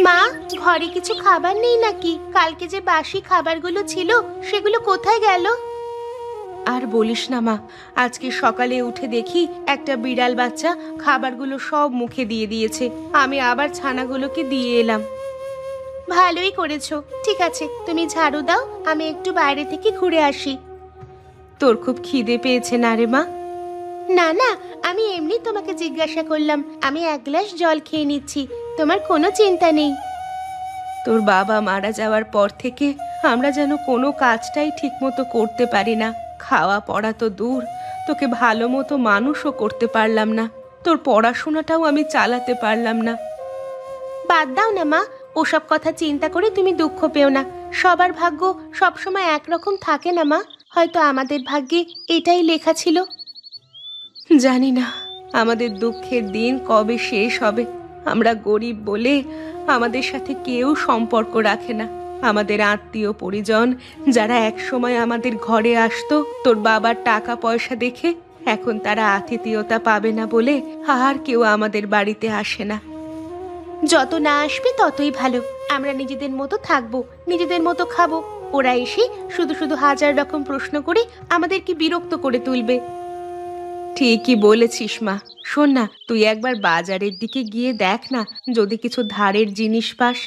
মা, ঘরে কিছু খাবার নেই নাকি? কালকে যে বাসি খাবারগুলো ছিল সেগুলো কোথায় গেল? আর বলিস না মা, আজকে সকালে উঠে দেখি একটা বিড়াল বাচ্চা খাবারগুলো সব মুখে দিয়ে দিয়েছে। আমি আবার ছানাগুলোকে দিয়ে এলাম। ভালোই করেছো। ঠিক আছে, তুমি ঝাড়ু দাও, আমি একটু বাইরে থেকে ঘুরে আসি। তোর খুব খিদে পেয়েছে না রে মা? না না, আমি এমনি তোমাকে জিজ্ঞাসা করলাম। আমি এক গ্লাস জল খেয়ে নিচ্ছি, তোমার কোনো চিন্তা নেই। তোর বাবা মারা যাওয়ার পর থেকে আমরা যেন কোনো কাজটাই ঠিকমতো করতে পারি না। খাওয়া পড়া তো দূর, তোকে ভালো মতো মানুষও করতে পারলাম না। তোর পড়াশোনাটাও আমি চালাতে পারলাম না। বাদ দাও না মা, ওসব কথা চিন্তা করে তুমি দুঃখ পেও না। সবার ভাগ্য সবসময় একরকম থাকে না মা। হয়তো আমাদের ভাগ্যে এটাই লেখা ছিল। জানি না আমাদের দুঃখের দিন কবে শেষ হবে। আমরা গরিব বলে আমাদের সাথে কেউ সম্পর্ক রাখে না। আমাদের আত্মীয় পরিজন যারা একসময় আমাদের ঘরে আসতো তোর বাবার টাকা পয়সা দেখে, এখন তারা আতিথেয়তা পাবে না বলে আর কেউ আমাদের বাড়িতে আসে না। যত না আসবে ততই ভালো। আমরা নিজেদের মতো থাকবো, নিজেদের মতো খাবো। ওরা এসে শুধু শুধু হাজার রকম প্রশ্ন করে আমাদেরকে বিরক্ত করে তুলবে। ঠিকই বলেছিস মা। শোন না, তুই একবার বাজারের দিকে গিয়ে দেখ না, যদি কিছু ধারের জিনিস পাস।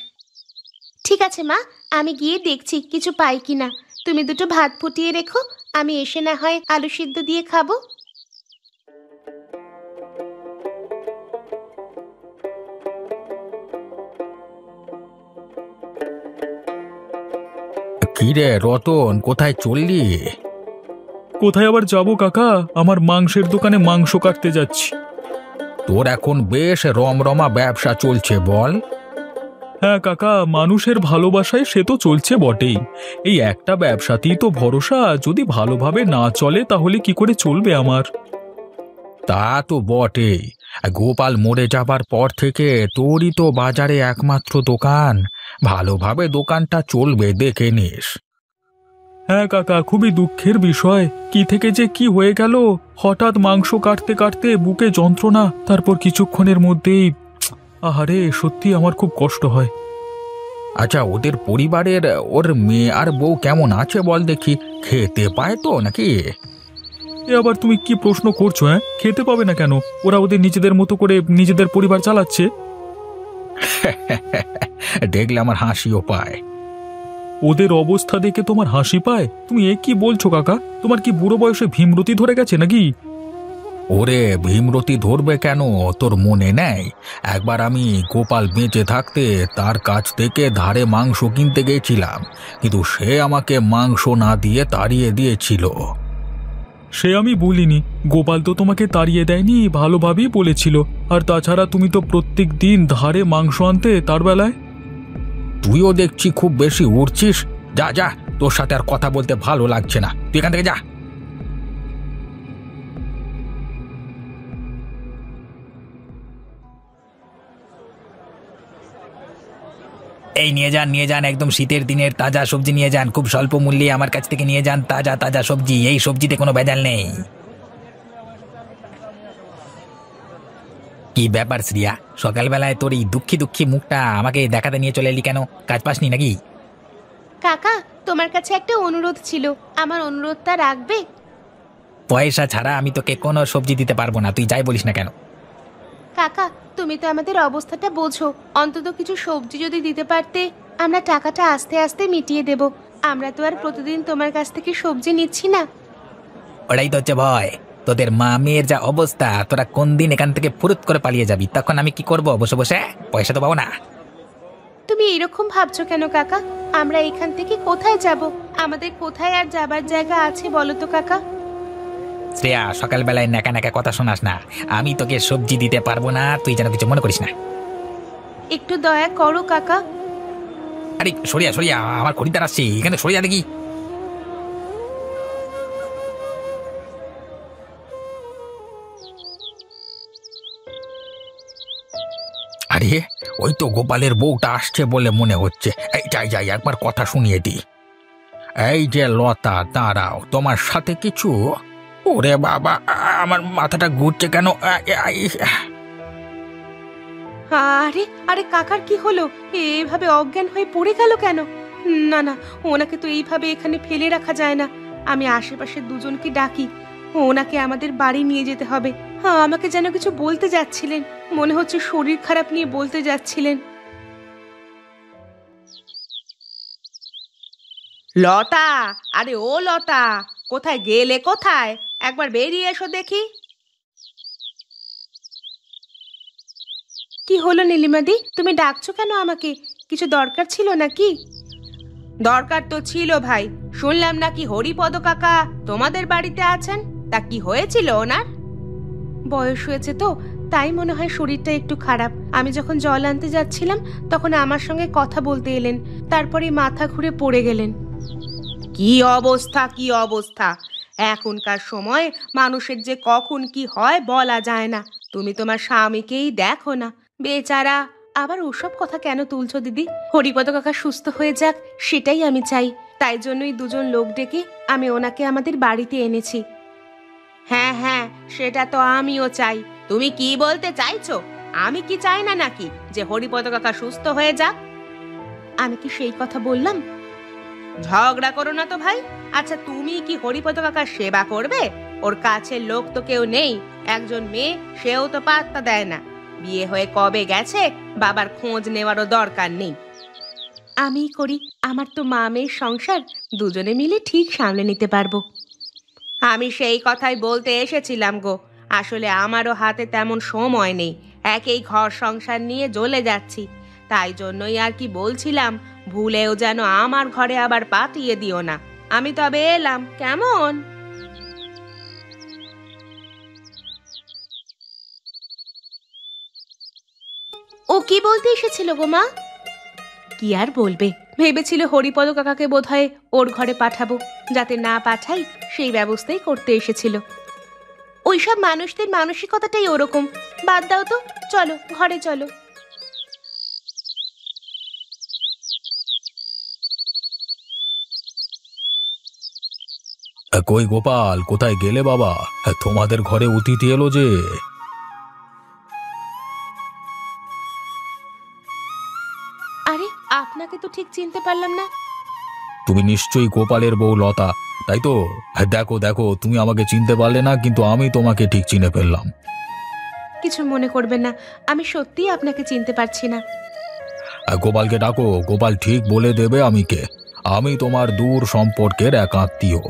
ঠিক আছে মা, আমি গিয়ে দেখছি কিছু পাই কিনা। তুমি দুটো ভাত ফুটিয়ে রেখো, আমি এসে না হয় আলু সিদ্ধ দিয়ে খাবো। কিরে রতন, কোথায় চললি? কোথায় আবার যাব কাকা, আমার মাংসের দোকানে মাংস কাটতে যাচ্ছি। তোর এখন বেশ রমরমা ব্যবসা চলছে বল। হ্যাঁ কাকা, মানুষের ভালোবাসায় সে তো চলছে বটেই। এই একটা ব্যবসাতেই তো ভরসা, যদি ভালোভাবে না চলে তাহলে কি করে চলবে আমার? তা তো বটেই। গোপাল মরে যাবার পর থেকে তোরই তো বাজারে একমাত্র দোকান। ভালোভাবে দোকানটা চলবে দেখে নিস। হ্যাঁ কাকা, খুবই দুঃখের বিষয়। কি থেকে যে কি হয়ে গেল, হঠাৎ মাংস কাটতে কাটতে বুকে যন্ত্রণা, তারপর কিছুক্ষণের মধ্যেই আহারে, সত্যি আমার খুব কষ্ট হয়। আচ্ছা, ওদের পরিবারের ওর মেয়ে আর বউ কেমন আছে বল দেখি। খেতে পায় তো নাকি? এ আবার তুমি কি প্রশ্ন করছো? হ্যাঁ, খেতে পাবে না কেন? ওরা ওদের নিজেদের মতো করে নিজেদের পরিবার চালাচ্ছে। দেখলে আমার হাসিও পায়। ওদের অবস্থা দেখে তোমার হাসি পায়? তুমি এ কি বলছো কাকা? তোমার কি বুড়ো বয়সে ভীমরতি ধরে গেছে নাকি? ওরে, ভীমরতি ধরবে কেন, তোর মনে নেই? একবার আমি গোপাল বেঁচে থাকতে তার কাছ থেকে ধারে মাংস কিনতে গেছিলাম, কিন্তু সে আমাকে মাংস না দিয়ে তাড়িয়ে দিয়েছিল। সে আমি বলিনি, গোপাল তো তোমাকে তাড়িয়ে দেয়নি, ভালোভাবেই বলেছিল। আর তাছাড়া তুমি তো প্রত্যেক দিন ধারে মাংস আনতে তার বেলায়। তুইও দেখছি খুব বেশি উড়ছিস। যা যা, তোর সাথে আর কথা বলতে ভালো লাগছে না, তুই এখান থেকে যা। এই নিয়ে যান, নিয়ে যান, একদম শীতের দিনের তাজা সবজি নিয়ে যান। খুব স্বল্প মূল্যে আমার কাছ থেকে নিয়ে যান তাজা তাজা সবজি। এই সবজিতে কোনো ভেজাল নেই। কি ব্যাপার শ্রিয়া, সকালবেলায় তোর এই দুঃখী দুঃখী মুখটা আমাকে দেখাতে নিয়ে চলে এলি কেন? কাজ পাসনি নাকি? কাকা, তোমার কাছে একটা অনুরোধ ছিল, আমার অনুরোধটা রাখবে? পয়সা ছাড়া আমি তোকে কোনো সবজি দিতে পারবো না, তুই যাই বলিস না কেন। কাকা, তুমি তো আমাদের অবস্থাটা বোঝো। অন্তত কিছু সবজি যদি দিতে পারতে, আমরা টাকাটা আস্তে আস্তে মিটিয়ে দেব। আমরা তো আর প্রতিদিন তোমার কাছ থেকে সবজি নিচ্ছি না। ওটাই তো হচ্ছে ভয়। তোদের মা মেয়ের যা অবস্থা, তোরা কোন দিন এখান থেকে ফুরুত করে পালিয়ে যাবি, তখন আমি কি করব? বসে বসে পয়সা তো পাবো না। তুমি এরকম ভাবছো কেন কাকা? আমরা এখান থেকে কোথায় যাব? আমাদের কোথায় আর যাবার জায়গা আছে বলো তো কাকা? শ্রেয়া, সকালবেলায় নাকা নাকা কথা শোনাস না। আমি তোকে সবজি দিতে পারবো না, তুই যেন কিছু মনে করিস না। একটু দয়া করো কাকা। আরে সরিয়া সরিয়া, আমার খরিদ্দার আসছে, এখানে সরিয়া দেখি। আরে ওই তো গোপালের বউটা আসছে বলে মনে হচ্ছে। এই যাই যাই, একবার কথা শুনিয়ে দি। এই যে লতা, দাঁড়াও, তোমার সাথে কিছু। ওরে বাবা, আমার মাথাটা ঘুরছে কেন? আরে আরে কাকার কি হলো? এভাবে অজ্ঞান হয়ে পড়ে গেল কেন? না না, ওনাকে তো এইভাবে এখানে ফেলে রাখা যায় না। আমি আশেপাশের দুজনকে ডাকি, ওনাকে আমাদের বাড়ি নিয়ে যেতে হবে। আমাকে যেন কিছু বলতে যাচ্ছিলেন, মনে হচ্ছে শরীর খারাপ নিয়ে বলতে যাচ্ছিলেন। লতা, আরে ও লতা, কোথায় গেলে? কোথায়? একবার বেরিয়ে এসো দেখি। কি হলো নীলিমাদি, তুমি ডাকছো কেন আমাকে? কিছু দরকার ছিল নাকি? দরকার তো ছিল ভাই, শুনলাম নাকি হরিপদ কাকা তোমাদের বাড়িতে আছেন। তা কি হয়েছিল ওনার? বয়স হয়েছে তো, তাই মনে হয় শরীরটা একটু খারাপ। আমি যখন জল আনতে যাচ্ছিলাম তখন আমার সঙ্গে কথা বলতে এলেন, তারপরে মাথা ঘুরে পড়ে গেলেন। কি অবস্থা, কি অবস্থা! এখনকার সময় মানুষের যে কখন কি হয় বলা যায় না। তুমি তোমার স্বামীকেই দেখো না, বেচারা। আবার ওসব কথা কেন তুলছো দিদি? হরিপদ কাকা সুস্থ হয়ে যাক, সেটাই আমি চাই। তাই জন্যই দুজন লোক ডেকে আমি ওনাকে আমাদের বাড়িতে এনেছি। হ্যাঁ হ্যাঁ, সেটা তো আমিও চাই। তুমি কি বলতে চাইছো? আমি কি চাই না নাকি যে হরিপদ কাকা সুস্থ হয়ে যাক? আমি কি সেই কথা বললাম? ঝগড়া করো না তো ভাই। আচ্ছা, তুমি কি হরিপদ কাকার সেবা করবে? ওর কাছের লোক তো কেউ নেই। একজন মেয়ে, সেও তো পাত্তা দেয় না। বিয়ে হয়ে কবে গেছে, বাবার খোঁজ নেওয়ারও দরকার নেই। আমি করি, আমার তো মা মেয়ের সংসার, দুজনে মিলে ঠিক সামলে নিতে পারবো। আমি সেই কথাই বলতে এসেছিলাম গো। আসলে আমারও হাতে তেমন সময় নেই, একেই ঘর সংসার নিয়ে জ্বলে যাচ্ছি। তাই জন্যই আর কি বলছিলাম, ভুলেও যেন আমার ঘরে আবার পাঠিয়ে দিও না। আমি তবে এলাম, কেমন? ও কি বলতে এসেছিল গো মা? কি আর বলবে, ভেবেছিল হরিপদ কাকাকে বোধহয় ওর ঘরে পাঠাবো। যাতে না পাঠাই সেই ব্যবস্থাই করতে এসেছিল। ওইসব মানুষদের মানসিকতাটাই ওরকম। বাদ দাও তো, চলো ঘরে চলো। কই গোপাল, কোথায় গেলে বাবা? তোমাদের ঘরে অতিথি এলো যে। আরে, আপনাকে তো ঠিক চিনতে পারলাম না। তুমি নিশ্চয়ই গোপালের বউ লতা, তাই তো? দেখো দেখো, তুমি আমাকে চিনতে পারলে না, কিন্তু আমি তোমাকে ঠিক চিনে ফেললাম। কিছু মনে করবেন না, আমি সত্যিই আপনাকে চিনতে পারছি না। গোপালকে ডাকো, গোপাল ঠিক বলে দেবে আমি কে। আমি তোমার দূর সম্পর্কের এক আত্মীয়।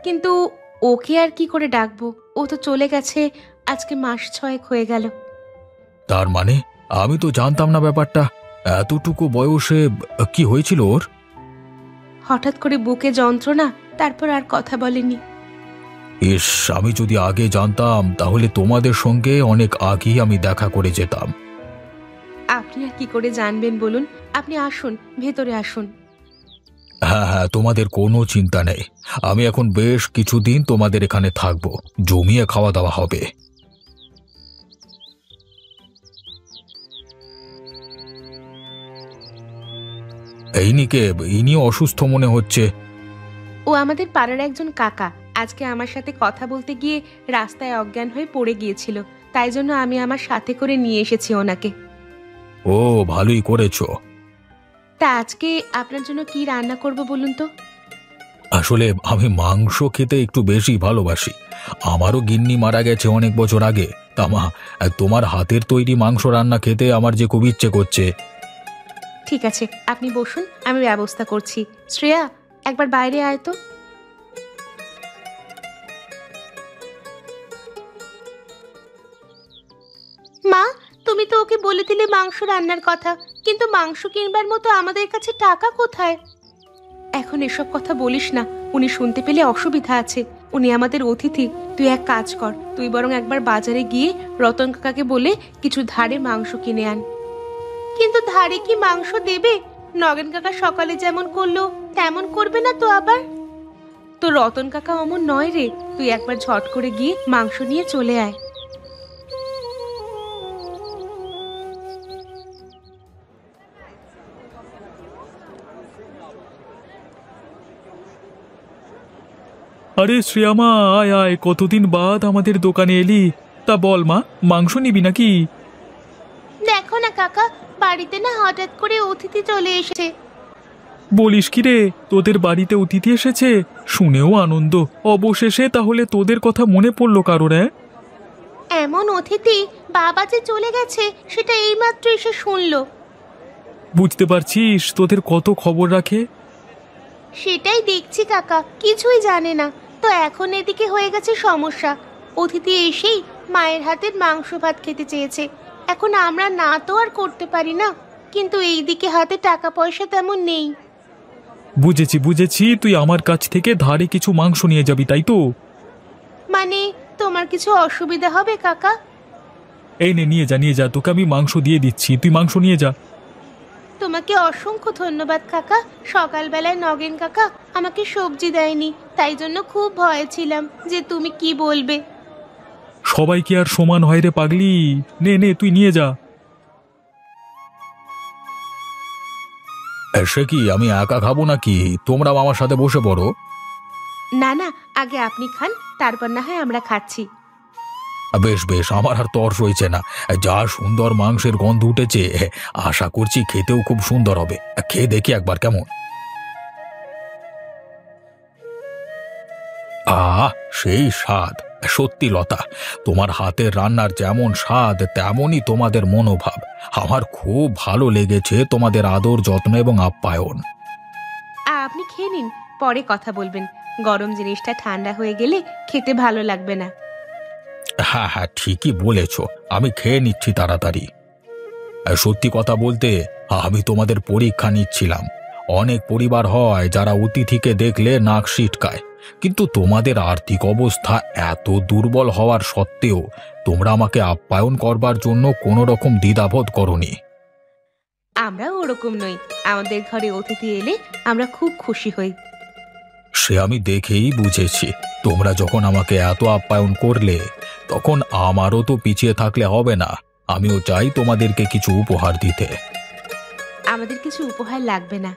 কিন্তু ওকে আর কি করে ডাকবো? ও তো চলে গেছে, আজকে মাস 6 হয়ে গেল। তার মানে আমি তো জানতাম না ব্যাপারটা। এতটুকু বয়সে কি হয়েছিল ওর? হঠাৎ করে বুকে যন্ত্রণা, তারপর আর কথা বলেনি। ইস, আমি যদি আগে জানতাম তাহলে তোমাদের সঙ্গে অনেক আগেই আমি দেখা করে যেতাম। আপনি আর কি করে জানবেন বলুন? আপনি আসুন, ভেতরে আসুন। হ্যাঁ হ্যাঁ, তোমাদের কোনো চিন্তা নেই। আমি এখন বেশ কিছুদিন তোমাদের এখানে থাকবো, জমিয়ে খাওয়া দাওয়া হবে। ইনিও অসুস্থ মনে হচ্ছে। ও আমাদের পাড়ার একজন কাকা। আজকে আমার সাথে কথা বলতে গিয়ে রাস্তায় অজ্ঞান হয়ে পড়ে গিয়েছিল, তাই জন্য আমি আমার সাথে করে নিয়ে এসেছি ওনাকে। ও, ভালোই করেছো। তা আজকে আপনার জন্য কি রান্না করব বলুন তো? আসলে আমি মাংস খেতে একটু বেশি ভালোবাসি। আমারও গিন্নি মারা গেছে অনেক বছর আগে। তা মা, তোমার হাতের তৈরি মাংস রান্না খেতে আমার যে খুব ইচ্ছে করছে। ঠিক আছে, আপনি বসুন, আমি ব্যবস্থা করছি। শ্রেয়া, একবার বাইরে আয় তো। মা, তুমি তো ওকে বলে দিলে মাংস রান্নার কথা, কিন্তু মাংস কিনবার মতো আমাদের কাছে টাকা কোথায়? এখন এসব কথা বলিস না, উনি শুনতে পেলে অসুবিধা আছে। উনি আমাদের অতিথি। তুই এক কাজ কর, তুই বরং একবার বাজারে গিয়ে রতন কাকাকে বলে কিছু ধারে মাংস কিনে আন। কিন্তু ধারে কি মাংস দেবে? নগেন কাকা সকালে যেমন করলো তেমন করবে না তো আবার? তো রতন কাকা অমন নয় রে, তুই একবার ঝট করে গিয়ে মাংস নিয়ে চলে আয়। আরে শ্রেয়ামা, আয় আয়, কতদিন বাদ আমাদের দোকানে এলি। তা বল মা, মাংস নিবি নাকি? কাকা, বাড়িতে না হঠাৎ করে অতিথি চলে এসেছে। বলিস কি রে, তোদের বাড়িতে অতিথি এসেছে? শুনেও আনন্দ। অবশেষে তাহলে তোদের কথা মনে পড়লো কারোর? এমন অতিথি বাবা যে চলে গেছে সেটা এইমাত্র এসে শুনলো। বুঝতে পারছিস তোদের কত খবর রাখে। সেটাই দেখছি কাকা, কিছুই জানে না। তো এখন এদিকে হয়ে গেছে সমস্যা। অতিথি এসেই মায়ের হাতের মাংস ভাত খেতে চেয়েছে। এখন আমরা না তো আর করতে পারি না, কিন্তু এইদিকে হাতে টাকা পয়সা তেমন নেই। বুঝেছি বুঝেছি, তুই আমার কাছ থেকে ধারে কিছু মাংস নিয়ে যাবি, তাই তো? মানে তোমার কিছু অসুবিধা হবে কাকা? এই নে, নিয়ে যা নিয়ে যা, তোকে আমি মাংস দিয়ে দিচ্ছি, তুই মাংস নিয়ে যা। তোমাকে অসংখ্য ধন্যবাদ কাকা। সকালবেলায় নগেন কাকা আমাকে সবজি দেয়নি, তাই জন্য খুব ভয়ে ছিলাম যে তুমি কি বলবে। সবাই কি আর সমান হয় রে পাগলি? নে নে, তুই নিয়ে যা। সে কি, আমি একা খাবো নাকি? তোমরাও আমার সাথে বসে পড়ো। না না, আগে আপনি খান, তারপর না হয় আমরা খাচ্ছি। বেশ বেশ, আমার আর তর সইছে না। যা সুন্দর মাংসের গন্ধ উঠেছে, আশা করছি খেতেও খুব সুন্দর হবে। খেয়ে দেখি একবার কেমন। সেই স্বাদ! সত্যি লতা, তোমার হাতের রান্নার যেমন স্বাদ তেমনই তোমাদের মনোভাব। আমার খুব ভালো লেগেছে তোমাদের আদর, যত্ন এবং আপ্যায়ন। আপনি খেয়ে নিন, পরে কথা বলবেন। গরম জিনিসটা ঠান্ডা হয়ে গেলে খেতে ভালো লাগবে না। হ্যাঁ হ্যাঁ, ঠিকই বলেছ, আমি খেয়ে নিচ্ছি তাড়াতাড়ি। সত্যি কথা বলতে, আমি তোমাদের পরীক্ষা নিচ্ছিলাম। অনেক পরিবার হয় যারা অতিথিকে দেখলে নাক সিটকায়, কিন্তু তোমাদের আর্থিক অবস্থা এত দুর্বল হওয়ার সত্ত্বেও তোমরা আমাকে আপ্যায়ন করবার জন্য কোনো রকম দ্বিধাবোধ করনি। আমরা ওরকম নই, আমাদের ঘরে অতিথি এলে আমরা খুব খুশি হই। সে আমি দেখেই বুঝেছি। তোমরা যখন আমাকে এত আপ্যায়ন করলে, তখন আমারও তো পিছিয়ে থাকলে হবে না। আমিও চাই তোমাদেরকে কিছু উপহার দিতে। আমাদের কিছু উপহার লাগবে না।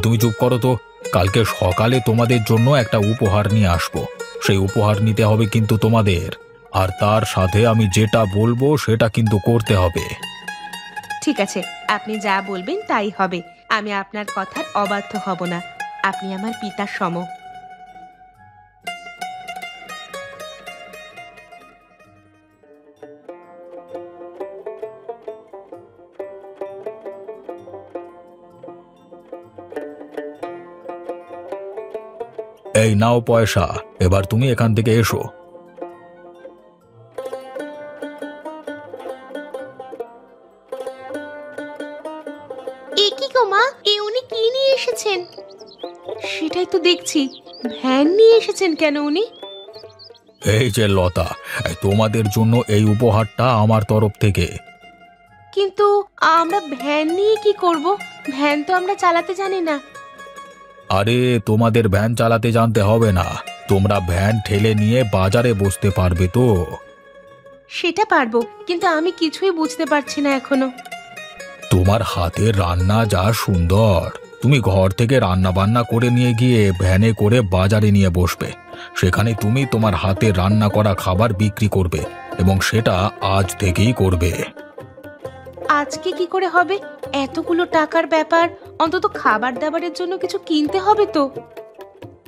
তুমি চুপ করো তো। কালকে সকালে তোমাদের জন্য একটা উপহার নিয়ে আসবো। সেই উপহার নিতে হবে কিন্তু তোমাদের, আর তার সাথে আমি যেটা বলবো সেটা কিন্তু করতে হবে। ঠিক আছে, আপনি যা বলবেন তাই হবে। আমি আপনার কথার অবাধ্য হব না। আপনি আমার পিতার সম। এই নাও পয়সা, এবার তুমি এখান থেকে এসো। এ কি গো মা, উনি কি নিয়ে এসেছেন? সেটাই তো দেখছি, ভ্যান নিয়ে এসেছেন কেন উনি? এই যে লতা, তোমাদের জন্য এই উপহারটা আমার তরফ থেকে। কিন্তু আমরা ভ্যান নিয়ে কি করব? ভ্যান তো আমরা চালাতে জানি না। আরে, তোমাদের ভ্যান চালাতে জানতে হবে না। তোমরা ভ্যান ঠেলে নিয়ে বাজারে বসতে পারবে তো? সেটা পারবো, কিন্তু আমি কিছুই বুঝতে পারছি না এখনো। তোমার হাতের রান্না যা সুন্দর, তুমি ঘর থেকে রান্না বান্না করে নিয়ে গিয়ে ভ্যানে করে বাজারে নিয়ে বসবে। সেখানে তুমি তোমার হাতে রান্না করা খাবার বিক্রি করবে, এবং সেটা আজ থেকেই করবে। আজকে কি করে হবে? এতগুলো টাকার ব্যাপার, অন্তত খাবার দাবারের জন্য কিছু কিনতে হবে তো।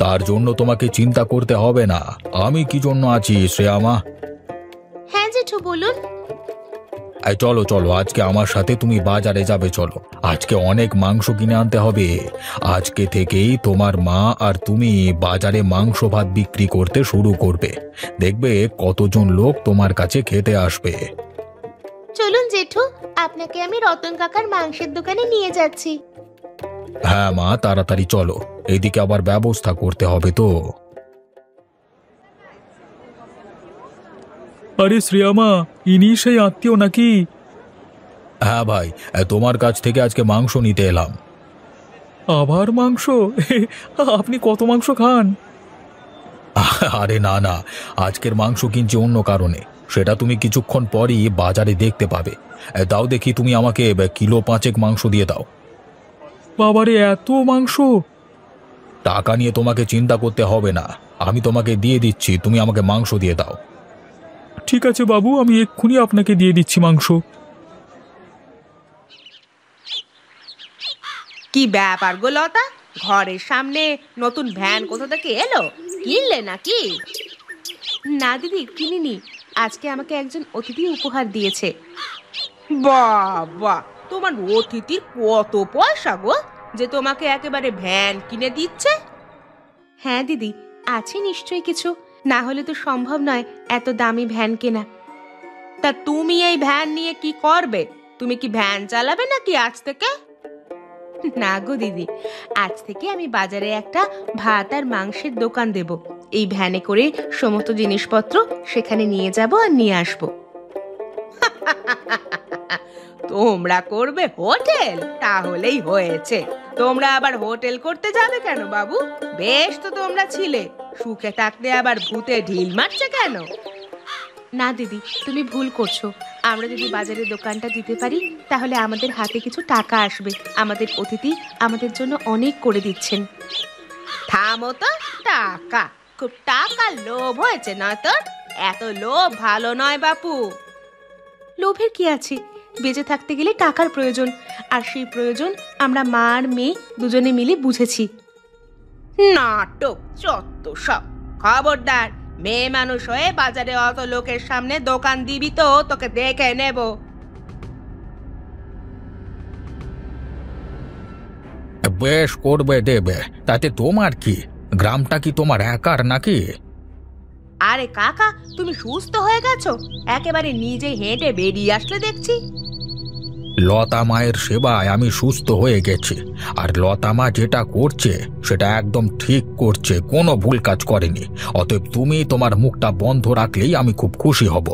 তার জন্য তোমাকে চিন্তা করতে হবে না। আমি কি জন্য আছি শ্রেয়ামা। হ্যাঁ জেঠু, বলুন। এই চলো চলো, আজকে আমার সাথে তুমি বাজারে যাবে। চলো, আজকে অনেক মাংস কিনে আনতে হবে। আজকে থেকেই তোমার মা আর তুমি বাজারে মাংস ভাত বিক্রি করতে শুরু করবে। দেখবে কতজন লোক তোমার কাছে খেতে আসবে। চলুন জেঠু, আপনাকে আমি রতন কাকার মাংসের দোকানে নিয়ে যাচ্ছি। হ্যাঁ মা, তাড়াতাড়ি চলো, এইদিকে আবার ব্যবস্থা করতে হবে তো। আরে শ্রেয়ামা, ইনি সেই আত্মীয় নাকি? হ্যাঁ ভাই, তোমার কাছ থেকে আজকে মাংস নিতে এলাম। আবার মাংস? আপনি কত মাংস খান? আরে না না, আজকের মাংস কিনছি অন্য কারণে। সেটা তুমি কিছুক্ষণ পরই বাজারে দেখতে পাবে। দাও দেখি, তুমি আমাকে কিলো 5 মাংস দিয়ে দাও। বাবারে, এত মাংস! টাকা নিয়ে তোমাকে চিন্তা করতে হবে না, আমি তোমাকে দিয়ে দিচ্ছি, তুমি আমাকে মাংস দিয়ে দাও। ঠিক আছে বাবু, আমি এক্ষুনি আপনাকে দিয়ে দিচ্ছি মাংস। কি ব্যাপার গো লতা, ঘরের সামনে নতুন ভ্যান কোথা থেকে এলো? কিনলে নাকি? না দিদি, কিনিনি। আজকে আমাকে একজন অতিথি উপহার দিয়েছে। বাবা, তোমার অতিথির কত পয়সা গো, যে তোমাকে একেবারে ভ্যান কিনে দিচ্ছে? হ্যাঁ দিদি, আছে নিশ্চয়ই কিছু, না হলে তো সম্ভব নয় এত দামি ভ্যান কেনা। তা তুমি এই ভ্যান নিয়ে কি করবে? তুমি কি ভ্যান চালাবে নাকি আজ থেকে? না গো দিদি, আজ থেকে আমি বাজারে একটা ভাত আর মাংসের দোকান দেব। এই ভ্যানে করে সমস্ত জিনিসপত্র সেখানে নিয়ে যাব আর নিয়ে আসব। তোমরা করবে হোটেল? তাহলেই হয়েছে। তোমরা আবার হোটেল করতে যাবে কেন বাবু? বেশ তো তোমরা ছিলে, সুখে থাকতে আবার ভূতে ঢিল মারছে কেন? না দিদি, তুমি ভুল করছো। আমরা যদি বাজারে দোকানটা দিতে পারি তাহলে আমাদের হাতে কিছু টাকা আসবে। আমাদের অতিথি আমাদের জন্য অনেক করে দিচ্ছেন। থামো তো, টাকা? খুব টাকার লোভ হয়েছে না তোর? এত লোভ ভালো নয় বাপু। লোভের কি আছে? বেঁচে থাকতে গেলে টাকার প্রয়োজন, আর সেই প্রয়োজন আমরা মা আর মেয়ে দুজনে মিলে বুঝেছি। নাটক চত্ব সব। খবরদার, মেয়ে মানুষ হয়ে বাজারে অত লোকের সামনে দোকান দিবি তো তোকে দেখে নেব। বেশ করবে, দেবে, তাতে তোমার কি? গ্রামটা কি তোমার একার নাকি? আরে কাকা, তুমি সুস্থ হয়ে গেছো? একেবারে নিজে হেঁটে বেরিয়ে আসলে দেখছি। লতা মায়ের সেবায় আমি সুস্থ হয়ে গেছি। আর লতা মা যেটা করছে সেটা একদম ঠিক করছে, কোনো ভুল কাজ করেনি। অতএব তুমি তোমার মুখটা বন্ধ রাখলেই আমি খুব খুশি হব।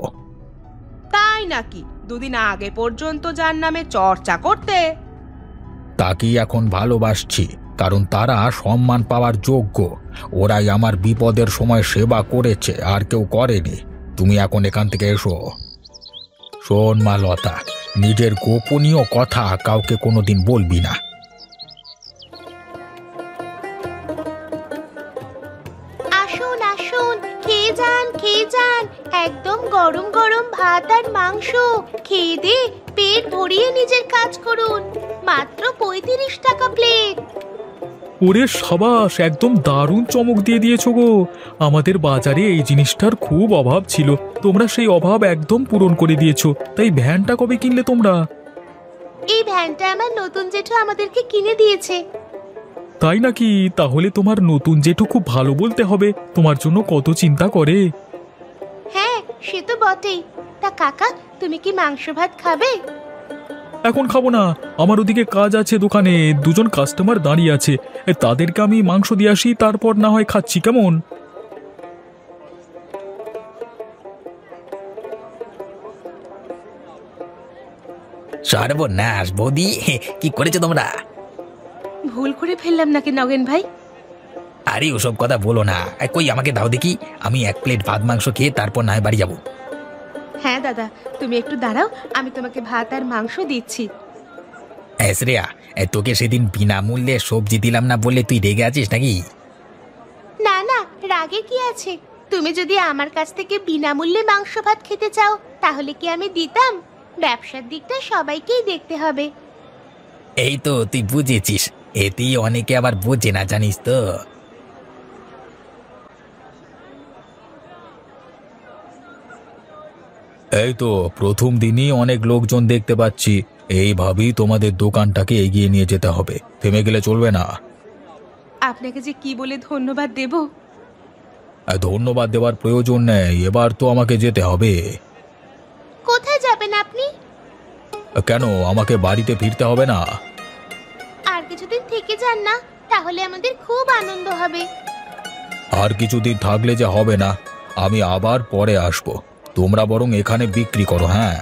তাই নাকি? দুদিন আগে পর্যন্ত যার নামে চর্চা করতে, তাকেই এখন ভালোবাসছি, কারণ তারা সম্মান পাওয়ার যোগ্য। ওরাই আমার বিপদের সময় সেবা করেছে, আর কেউ করেনি। তুমি এখন এখান থেকে এসো। শোন মা লতা, নিজের গোপনীয় কথা কাউকে কোনোদিন বলবি না। আসুন আসুন, খেয়ে যান খেয়ে যান। একদম গরম গরম ভাত আর মাংস খেয়ে দে পেট ভরিয়ে নিজের কাজ করুন। মাত্র 35 টাকা প্লেট। ওরে সাবাস, একদম দারুণ চমক দিয়ে দিয়েছো গো। আমাদের বাজারে এই জিনিসটার খুব অভাব ছিল, তোমরা সেই অভাব একদম পূরণ করে দিয়েছো। তাই ভ্যানটা কবে কিনলে তোমরা? এই ভ্যানটা আমার নতুন জেঠু আমাদেরকে কিনে দিয়েছে। তাই নাকি? তাহলে তোমার নতুন জেঠু খুব ভালো বলতে হবে, তোমার জন্য কত চিন্তা করে। হ্যাঁ, সে তো বটেই। তা কাকা, তুমি কি মাংস ভাত খাবে? এখন খাবো না, আমার ওদিকে কাজ আছে, দোকানে দুজন কাস্টমার দাঁড়িয়ে আছে, তাদেরকে আমি মাংস দিয়ে আসি, তারপর না হয় খাচ্ছি, কেমন? সর্বনাশ বৌদি, কি করেছো তোমরা? ভুল করে ফেললাম নাকি নগেন ভাই? আরে ওসব কথা বলো না। কই আমাকে দাও দেখি, আমি 1 প্লেট ভাত মাংস খেয়ে তারপর না হয় বাড়ি যাবো। হ্যাঁ দাদা, তুমি একটু দাঁড়াও, আমি তোমাকে ভাত আর মাংস দিচ্ছি। শ্রেয়া, তোকে সেদিন বিনামূল্যে সবজি দিলাম না বললে তুই রেগে আছিস নাকি? না না, রাগে কি আছে? তুমি যদি আমার কাছ থেকে বিনামূল্যে মাংস ভাত খেতে চাও তাহলে কি আমি দিতাম? ব্যবসার দিকটা সবাইকেই দেখতে হবে। এই তো তুই বুঝেছিস, এতেই অনেকে আবার বোঝে না, জানিস তো। এই তো প্রথম দিনই অনেক লোকজন দেখতে পাচ্ছি। এইভাবেই তোমাদের দোকানটাকে এগিয়ে নিয়ে যেতে হবে, থেমে গেলে চলবে না। আপনাকে যে কি বলে ধন্যবাদ দেব। ধন্যবাদ দেওয়ার প্রয়োজন নেই, এবার তো আমাকে যেতে হবে। কোথায় যাবেন আপনি? কেন, আমাকে বাড়িতে ফিরতে হবে না? আর কিছুদিন থেকে যান না, তাহলে আমাদের খুব আনন্দ হবে। আর কিছুদিন থাকলে যে হবে না, আমি আবার পরে আসব। তোমরা বরং এখানে বিক্রি করো। হ্যাঁ,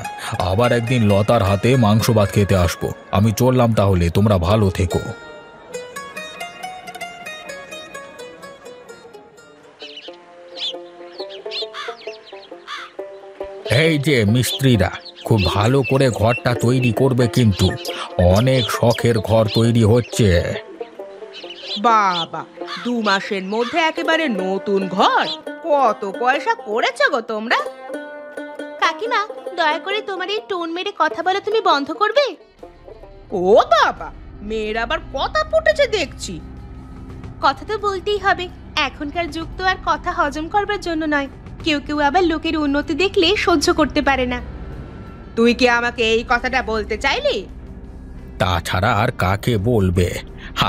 আবার একদিন লতার হাতে মাংস ভাত খেতে আসবো। আমি চললাম তাহলে, তোমরা ভালো থেকো। এই যে মিস্ত্রিরা, খুব ভালো করে ঘরটা তৈরি করবে, কিন্তু অনেক শখের ঘর তৈরি হচ্ছে। বাবা, 2 মাসের মধ্যে একেবারে নতুন ঘর! কত পয়সা করেছো গো তোমরা? কাকিমা, দয়া করে তোমার এই টোন মেরে কথা বলা তুমি বন্ধ করবে? ও বাবা, মেয়ের আবার কথা ফুটেছে দেখছি। কথা তো বলতেই হবে, এখনকার যুগ তো আর কথা হজম করবার জন্য নয়। কেউ কেউ আবার লোকের উন্নতি দেখলে সহ্য করতে পারে না। তুই কি আমাকে এই কথাটা বলতে চাইলি? তাছাড়া আর কাকে বলবে?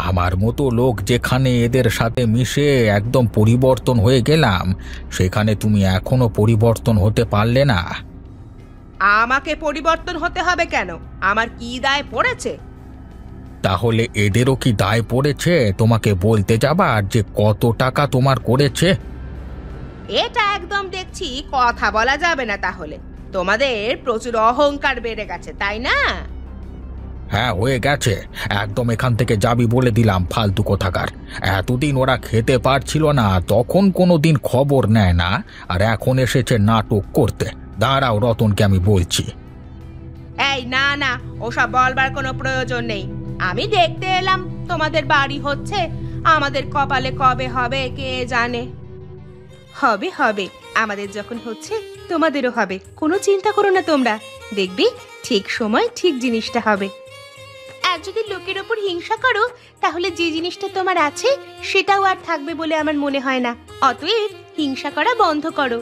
আমার মতো লোক যেখানে এদের সাথে মিশে একদম পরিবর্তন হয়ে গেলাম, সেখানে তুমি এখনো পরিবর্তন হতে পারলে না? আমাকে পরিবর্তন হতে হবে কেন? আমার কি দায় পড়েছে? তাহলে এদেরও কি দায় পড়েছে তোমাকে বলতে যাবার যে কত টাকা তোমার করেছে? এটা একদম দেখছি কথা বলা যাবে না। তাহলে তোমাদের প্রচুর অহংকার বেড়ে গেছে, তাই না? হ্যাঁ, হয়ে গেছে। একদম এখান থেকে যাবি বলে দিলাম, ফালতু কোথাকার। এতদিন ওরা খেতে পারছিল না, তখন কোনো দিন খবর নেয় না, আর এখন এসেছে নাটক করতে। দাঁড়াও, রতনকে আমি বলছি। এই না না, ওসব বলবার কোনো প্রয়োজন নেই। আমি দেখতে এলাম তোমাদের বাড়ি হচ্ছে, আমাদের কপালে কবে হবে কে জানে। হবে হবে, আমাদের যখন হচ্ছে তোমাদেরও হবে, কোনো চিন্তা করো না তোমরা। দেখবি ঠিক সময় ঠিক জিনিসটা হবে। আর যদি লোকের ওপর হিংসা করো, তাহলে যে জিনিসটা তোমার আছে সেটাও আর থাকবে বলে আমার মনে হয় না। অতএব হিংসা করা বন্ধ করো।